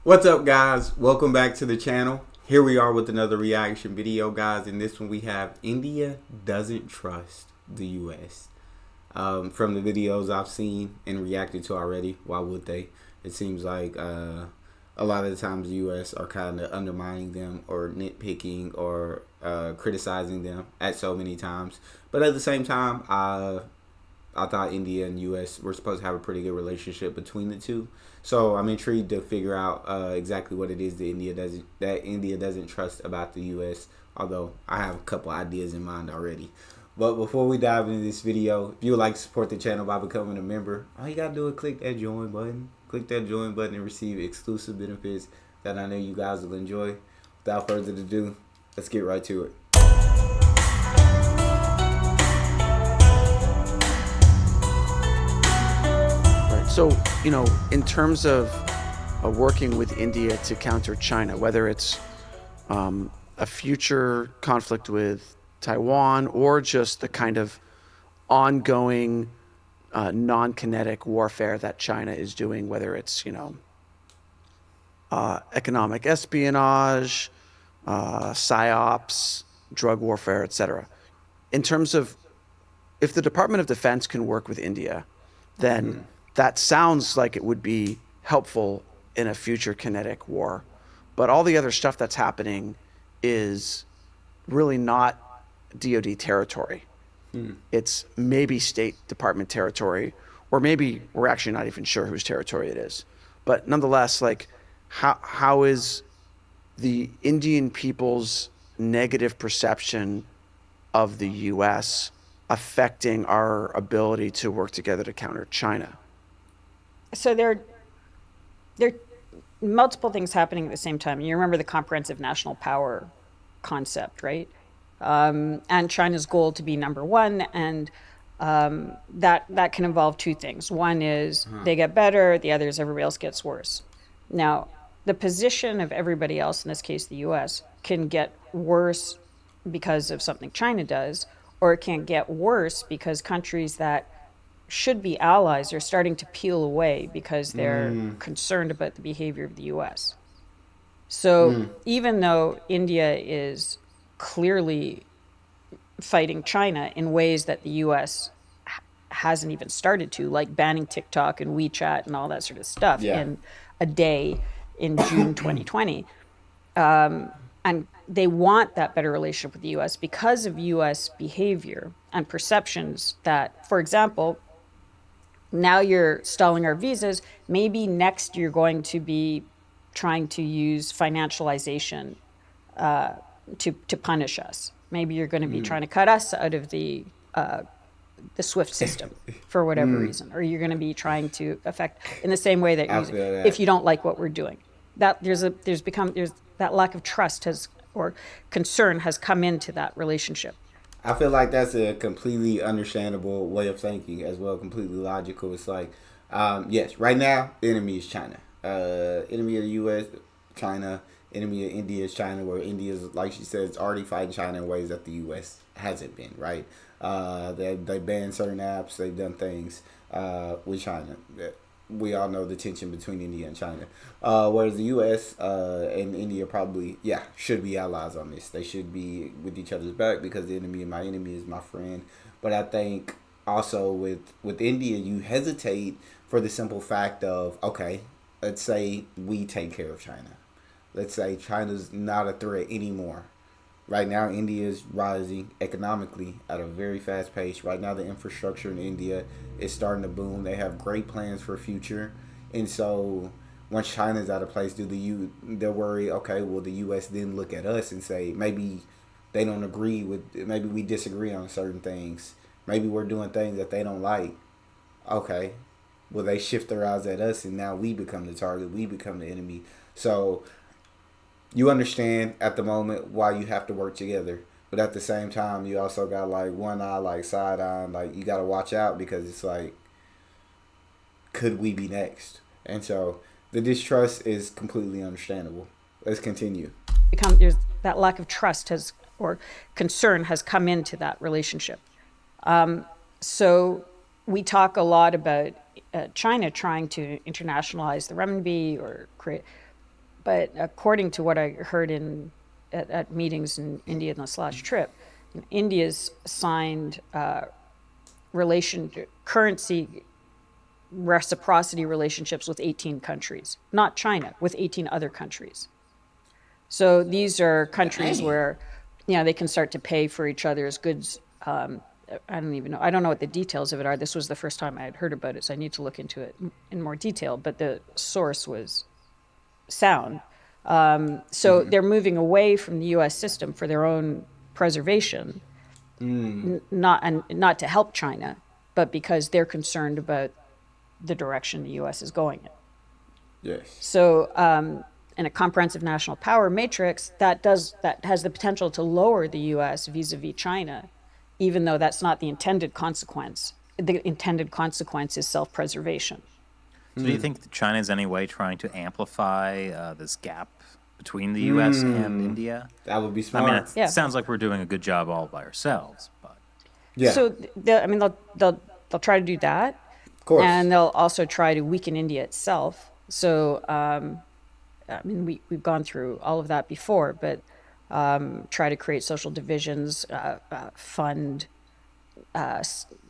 What's up, guys? Welcome back to the channel. Here we are with another reaction video, guys. In this one, we have India doesn't trust the U.S. From the videos I've seen and reacted to already, why would they? It seems like a lot of the times the U.S. are kind of undermining them or nitpicking or criticizing them at so many times. But at the same time, I thought India and U.S. were supposed to have a pretty good relationship between the two. So I'm intrigued to figure out exactly what it is that India doesn't trust about the U.S. Although I have a couple ideas in mind already. But before we dive into this video, if you would like to support the channel by becoming a member, all you gotta do is click that join button. Click that join button and receive exclusive benefits that I know you guys will enjoy. Without further ado, let's get right to it. So, in terms of working with India to counter China, whether it's a future conflict with Taiwan or just the kind of ongoing non-kinetic warfare that China is doing, whether it's, economic espionage, psyops, drug warfare, etc. In terms of if the Department of Defense can work with India, then that sounds like it would be helpful in a future kinetic war. But all the other stuff that's happening is really not DoD territory. It's maybe State Department territory, or maybe we're actually not even sure whose territory it is. But nonetheless, like, how is the Indian people's negative perception of the U.S. affecting our ability to work together to counter China? So there are multiple things happening at the same time. You remember the comprehensive national power concept, right? And China's goal to be number one, and that can involve two things. One is they get better, the other is everybody else gets worse. Now, the position of everybody else, in this case the U.S., can get worse because of something China does, or it can get worse because countries that should be allies are starting to peel away because they're concerned about the behavior of the US. So even though India is clearly fighting China in ways that the US hasn't even started to, like banning TikTok and WeChat and all that sort of stuff in a day in June 2020, and they want that better relationship with the US because of US behavior and perceptions that, for example, now you're stalling our visas. Maybe next you're going to be trying to use financialization to punish us. Maybe you're going to be trying to cut us out of the SWIFT system for whatever reason, or you're going to be trying to affect in the same way that if you don't like what we're doing. That there's that lack of trust has or concern has come into that relationship. I feel like that's a completely understandable way of thinking as well, completely logical. It's like, yes, right now, the enemy is China. Enemy of the U.S., China. Enemy of India is China, where India is, like she says, already fighting China in ways that the U.S. hasn't been, right? They banned certain apps. They've done things with China. We all know the tension between India and China. Whereas the U.S. And India probably, should be allies on this. They should be with each other's back because the enemy of my enemy is my friend. But I think also with India, you hesitate for the simple fact of, okay, let's say we take care of China. Let's say China's not a threat anymore. Right now, India is rising economically at a very fast pace. Right now, the infrastructure in India is starting to boom. They have great plans for the future. And so once China's out of place, they'll worry, okay, will the U.S. then look at us and say, maybe they don't agree with, maybe we disagree on certain things. Maybe we're doing things that they don't like. Okay, will they shift their eyes at us and now we become the target, we become the enemy. So you understand at the moment why you have to work together. But at the same time, you also got like one eye, like side eye, like you got to watch out because it's like, could we be next? And so the distrust is completely understandable. Let's continue. There's that lack of trust has or concern has come into that relationship. So we talk a lot about China trying to internationalize the renminbi or create. but according to what I heard at meetings in India in this last trip, India's signed currency reciprocity relationships with 18 countries, not China, with 18 other countries. So these are countries Dang. where, they can start to pay for each other's goods. I don't even know. I don't know what the details of it are. This was the first time I had heard about it, so I need to look into it in more detail. But the source was sound. So they're moving away from the U.S. system for their own preservation, not to help China, but because they're concerned about the direction the U.S. is going in. Yes. So, in a comprehensive national power matrix, that has the potential to lower the U.S. vis-a-vis China, even though that's not the intended consequence. The intended consequence is self-preservation. So do you think that China is any way trying to amplify this gap between the U.S. and India? That would be I mean, smart. it Yeah. sounds like we're doing a good job all by ourselves, but Yeah. So, they'll try to do that, of course. and they'll also try to weaken India itself. So, we've gone through all of that before, but try to create social divisions, fund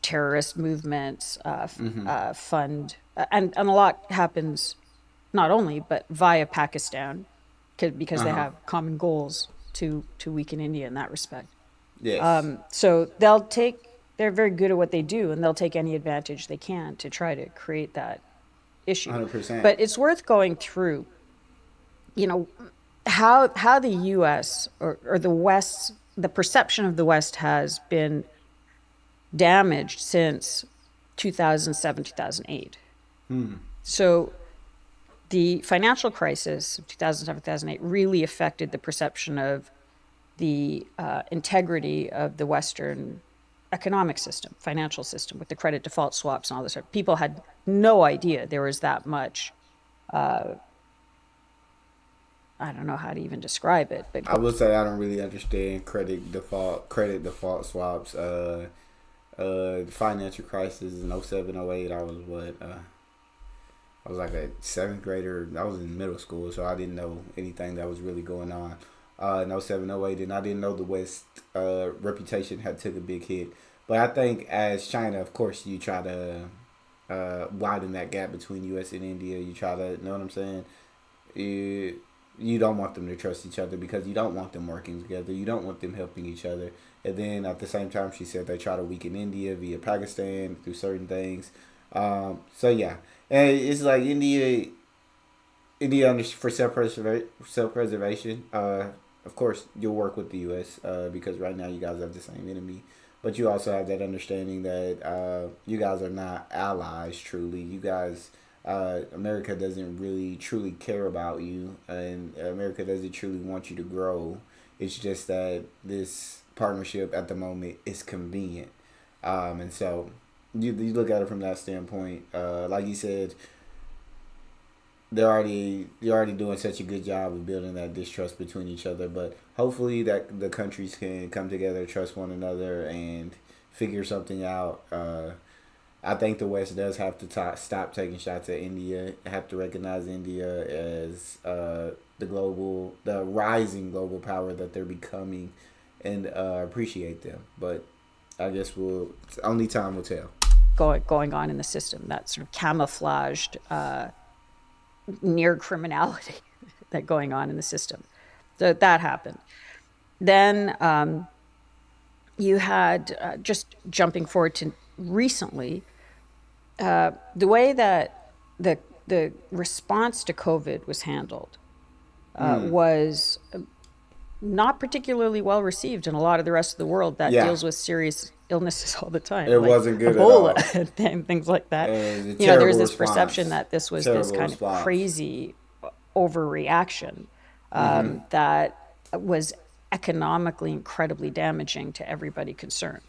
terrorist movements, fund, and a lot happens not only but via Pakistan, because they have common goals to weaken India in that respect. Yes. So they're very good at what they do, and they'll take any advantage they can to try to create that issue. 100%. But it's worth going through, how the U.S. or the West, the perception of the West has been damaged since 2007, 2008. So the financial crisis of 2007, 2008 really affected the perception of the integrity of the Western economic system, financial system, with the credit default swaps and all this. People had no idea there was that much. I don't know how to even describe it, but I will say I don't really understand credit default swaps. Financial crisis in 07, 08, I was I was like a seventh grader. I was in middle school, so I didn't know anything that was really going on. In 07, 08, and I didn't know the West reputation had took a big hit. But I think as China, of course, you try to widen that gap between U.S. and India. You try to, know what I'm saying? You don't want them to trust each other because you don't want them working together. You don't want them helping each other. And then at the same time, she said they try to weaken India via Pakistan through certain things. So yeah, and it's like India for self-preservation. Of course, you'll work with the U.S. Because right now you guys have the same enemy, but you also have that understanding that you guys are not allies truly. You guys, America doesn't really truly care about you, and America doesn't truly want you to grow. It's just that this partnership at the moment is convenient, and so you look at it from that standpoint. Like you said, they're already doing such a good job of building that distrust between each other. But hopefully that the countries can come together, trust one another, and figure something out. I think the West does have to stop taking shots at India. Have to recognize India as the rising global power that they're becoming, and appreciate them. But I guess only time will tell. going on in the system, that sort of camouflaged near criminality that going on in the system. So that happened. Then you had, just jumping forward to recently, the way that the response to COVID was handled was not particularly well received in a lot of the rest of the world that deals with serious illnesses all the time. It wasn't good Ebola at all. and things like that. It was a There was terrible this response. perception that this was this Terrible kind response. of crazy overreaction that was economically incredibly damaging to everybody concerned.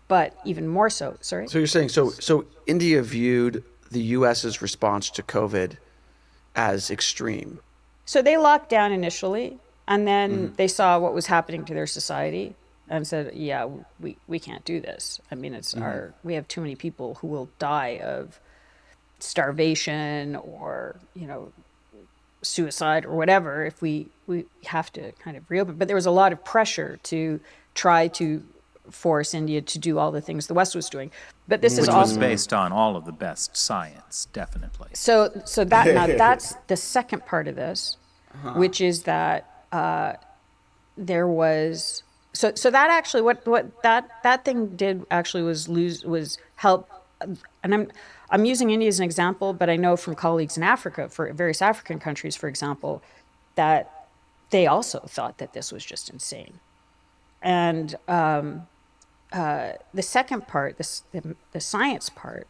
But even more so, sorry? So you're saying so India viewed the U.S.'s response to COVID as extreme. So they locked down initially, and then they saw what was happening to their society and said, yeah, we can't do this. I mean, we have too many people who will die of starvation or, suicide or whatever if we have to kind of reopen. But there was a lot of pressure to try to force India to do all the things the West was doing. But this is Which was also based on all of the best science, definitely. so that now that's the second part of this, which is that there was so that actually what that thing did actually was help, and I'm using India as an example, but I know from colleagues in Africa, for various African countries, for example, that they also thought that this was just insane. And the second part, the science part,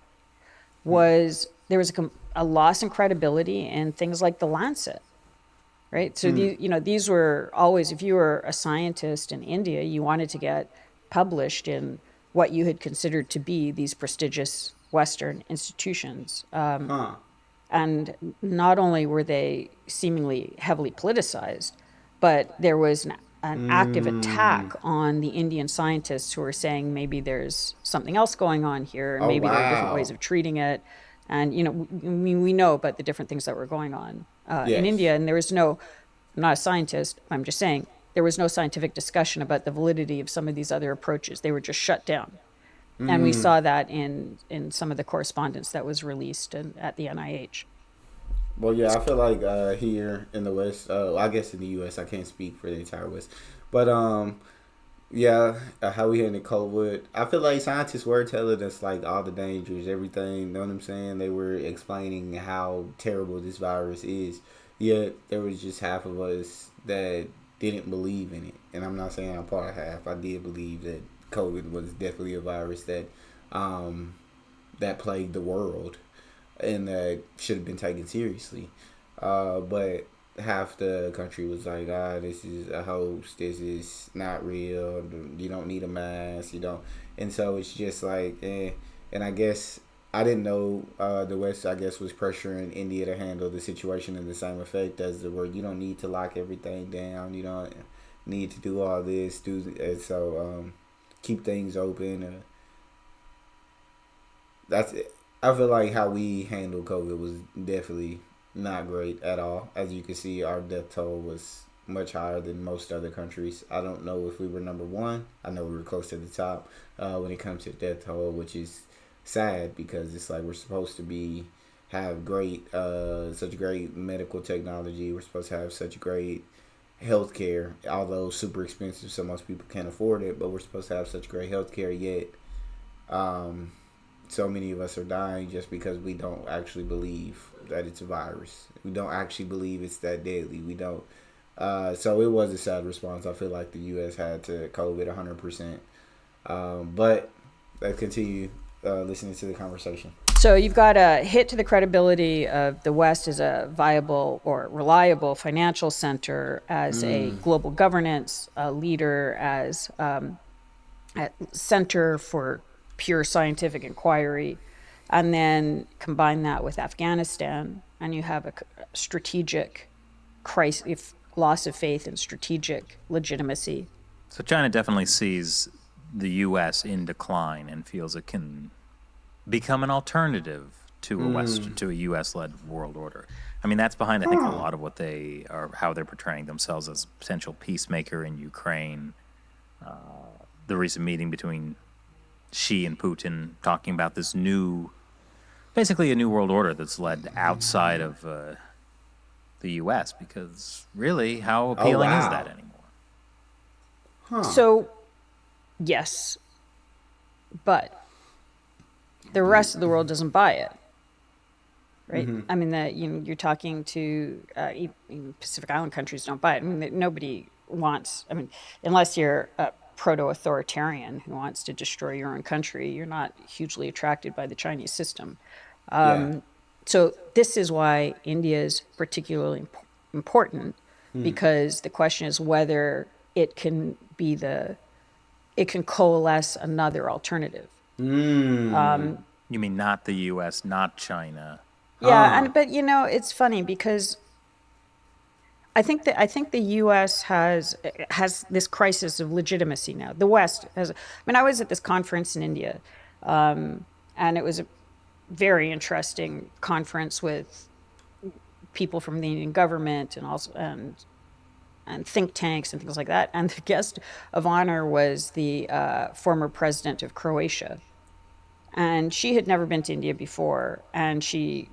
was there was a loss in credibility in things like the Lancet, right? So these were always, if you were a scientist in India, you wanted to get published in what you had considered to be these prestigious Western institutions. Huh. And not only were they seemingly heavily politicized, but there was an active attack on the Indian scientists who were saying maybe there's something else going on here, and Oh maybe there are different ways wow. of treating it. And we know about the different things that were going on in Yes. India, and there was no. I'm not a scientist. I'm just saying there was no scientific discussion about the validity of some of these other approaches. They were just shut down, and we saw that in some of the correspondence that was released at the NIH. Well, yeah, I feel like here in the West, I guess in the U.S., I can't speak for the entire West, but yeah, how we handle COVID. I feel like scientists were telling us like all the dangers, everything. You know what I'm saying? They were explaining how terrible this virus is. Yet there was just half of us that didn't believe in it, and I'm not saying I'm part of half. I did believe that COVID was definitely a virus um, that plagued the world and that should have been taken seriously. But half the country was like, ah, this is a hoax. This is not real. You don't need a mask. You don't. And so it's just like, eh. And I guess I didn't know the West, I guess, was pressuring India to handle the situation in the same effect as the word. You don't need to lock everything down. You don't need to do all this. And so keep things open. That's it. I feel like how we handled COVID was definitely not great at all. As you can see, our death toll was much higher than most other countries. I don't know if we were number one. I know we were close to the top when it comes to death toll, which is sad because it's like we're supposed to be have great such great medical technology. We're supposed to have such great healthcare, although super expensive, so most people can't afford it. But we're supposed to have such great healthcare, yet um, so many of us are dying just because we don't actually believe that it's a virus. We don't actually believe it's that deadly. We don't. So it was a sad response. I feel like the U.S. had to COVID 100%. But let's continue listening to the conversation. So you've got a hit to the credibility of the West as a viable or reliable financial center, as a global governance leader, as a center for pure scientific inquiry, and then combine that with Afghanistan, and you have a strategic crisis, loss of faith in strategic legitimacy. So China definitely sees the U.S. in decline and feels it can become an alternative to a to a U.S.-led world order. I mean, that's behind, I think, a lot of what they are, how they're portraying themselves as potential peacemaker in Ukraine. The recent meeting between Xi and Putin talking about this new, basically a new world order that's led outside of the U.S. Because really, how Oh appealing is wow. that anymore? Huh. So, yes, but the rest of the world doesn't buy it, right? I mean, you're talking to even Pacific Island countries don't buy it. I mean, nobody wants. I mean, unless you're a proto-authoritarian who wants to destroy your own country, you're not hugely attracted by the Chinese system. Yeah. So this is why India is particularly important, because the question is whether it can be it can coalesce another alternative. Mm. You mean not the U.S., not China? Yeah, Huh. but it's funny because I think the U.S. has this crisis of legitimacy now. The West has. I mean, I was at this conference in India, and it was a very interesting conference with people from the Indian government and also and think tanks and things like that. And the guest of honor was the former president of Croatia, and she had never been to India before, and she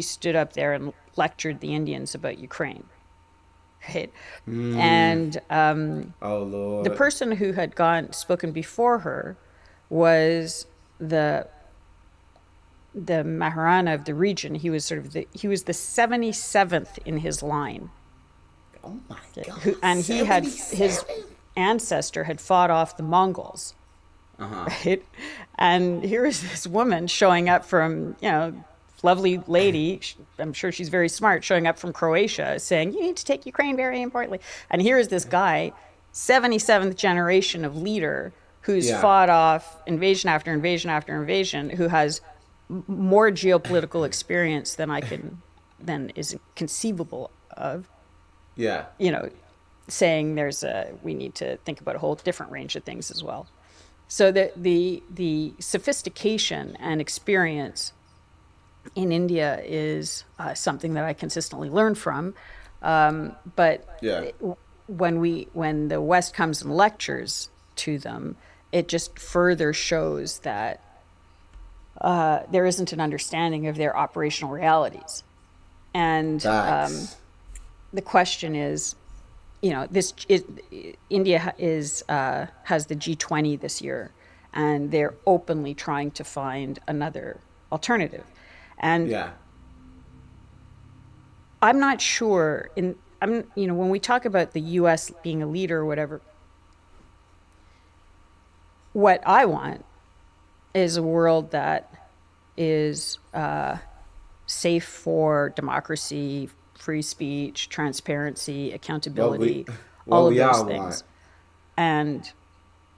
stood up there and lectured the Indians about Ukraine, right? And Oh the Lord. person who had spoken before her was the Maharana of the region. He was he was the 77th in his line. Oh my God. And he had, his 77? ancestor had fought off the Mongols, right? And here is this woman showing up from, lovely lady, I'm sure she's very smart, showing up from Croatia saying, you need to take Ukraine very importantly. And here is this guy, 77th generation of leader, who's Yeah. fought off invasion after invasion after invasion, who has more geopolitical experience than is conceivable of, Yeah. saying we need to think about a whole different range of things as well. So the sophistication and experience in India is something that I consistently learn from. But Yeah. when the West comes and lectures to them, it just further shows that there isn't an understanding of their operational realities. And Facts. the question is, India has the G20 this year, and they're openly trying to find another alternative. And Yeah. I'm not sure when we talk about the US being a leader or whatever, what I want is a world that is safe for democracy, free speech, transparency, accountability, all of we those all things. want. And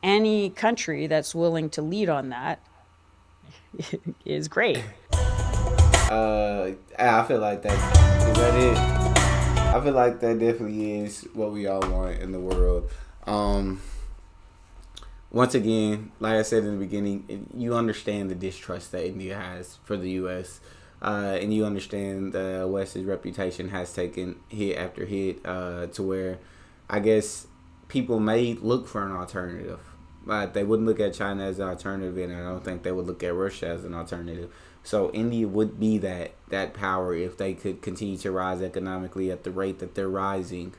any country that's willing to lead on that is great. I feel like that is that it. I feel like that definitely is what we all want in the world. Once again, like I said in the beginning, you understand the distrust that India has for the U.S. And you understand the West's reputation has taken hit after hit to where I guess people may look for an alternative. But they wouldn't look at China as an alternative, and I don't think they would look at Russia as an alternative. So India would be that power if they could continue to rise economically at the rate that they're rising.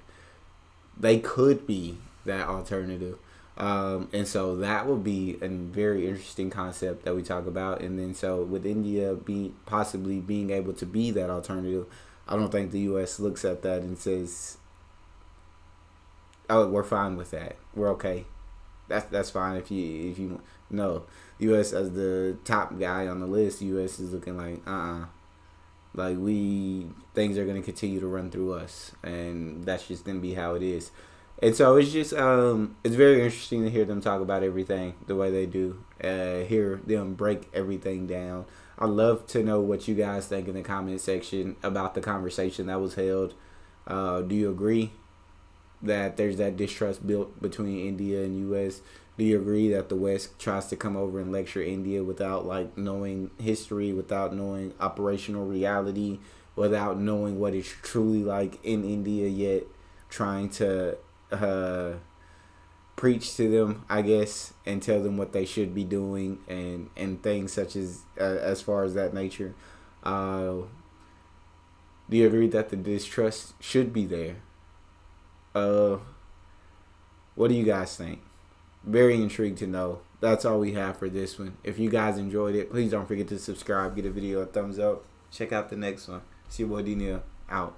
They could be that alternative. And so that would be a very interesting concept that we talk about. And then so with India possibly being able to be that alternative, I don't think the U.S. looks at that and says, "Oh, we're fine with that. We're okay. That's fine if you no." U.S. as the top guy on the list, U.S. is looking like like things are gonna continue to run through us, and that's just gonna be how it is. And so it's just it's very interesting to hear them talk about everything the way they do. Hear them break everything down. I'd love to know what you guys think in the comment section about the conversation that was held. Do you agree that there's that distrust built between India and U.S.? Do you agree that the West tries to come over and lecture India without knowing history, without knowing operational reality, without knowing what it's truly like in India, yet trying to preach to them, I guess, and tell them what they should be doing and things such as far as that nature? Do you agree that the distrust should be there? What do you guys think? Very intrigued to know. That's all we have for this one. If you guys enjoyed it, please don't forget to subscribe, give the video a thumbs up. Check out the next one. See your boy Neal out.